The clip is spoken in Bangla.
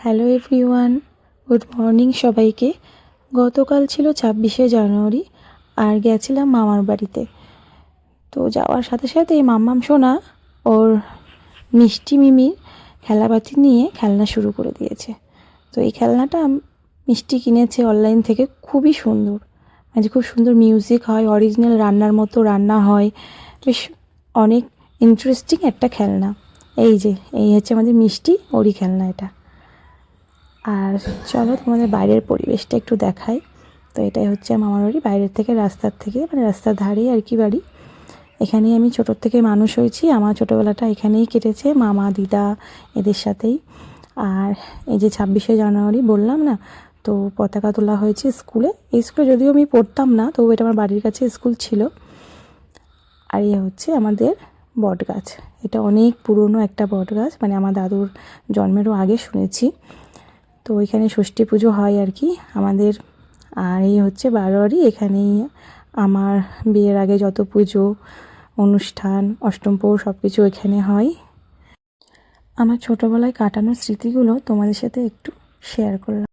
হ্যালো এভরিওয়ান, গুড মর্নিং সবাইকে। গতকাল ছিল 26শে জানুয়ারি আর গেছিলাম মামার বাড়িতে। তো যাওয়ার সাথে সাথে মাম্মাম সোনা ওর মিষ্টি মিমির খেলাপাতি নিয়ে খেলনা শুরু করে দিয়েছে। তো এই খেলনাটা মিষ্টি কিনেছে অনলাইন থেকে, খুবই সুন্দর, মানে খুব সুন্দর মিউজিক হয়, অরিজিনাল রান্নার মতো রান্না হয়, বেশ অনেক ইন্টারেস্টিং একটা খেলনা। এই হচ্ছে আমাদের মিষ্টি, ওরই খেলনা এটা। আর চলো তোমাদের বাইরের পরিবেশটা একটু দেখাই। তো এটাই হচ্ছে মামার বাড়ি, বাইরের থেকে রাস্তার থেকে, মানে রাস্তার ধারেই আর কি বাড়ি। এখানেই আমি ছোটোর থেকে মানুষ হয়েছি, আমার ছোটোবেলাটা এখানেই কেটেছে মামা দিদা এদের সাথেই। আর এই যে 26শে জানুয়ারি বললাম না, তো পতাকা তোলা হয়েছে স্কুলে। এই স্কুলে যদিও আমি পড়তাম না, তবু এটা আমার বাড়ির কাছে স্কুল ছিল। আর এই হচ্ছে আমাদের বট গাছ। এটা অনেক পুরনো একটা বট গাছ, মানে আমার দাদুর জন্মেরও আগে শুনেছি। তো এখানে ষষ্ঠী পুজো হয় আর কি আমাদের। আর এই হচ্ছে বারোয়ারি, এখানেই আমার বিয়ের আগে যত পুজো অনুষ্ঠান অষ্টমপ্রহর সব কিছু এখানে হয়। আমার ছোটোবেলায় কাটানো স্মৃতিগুলো তোমাদের সাথে একটু শেয়ার করলাম।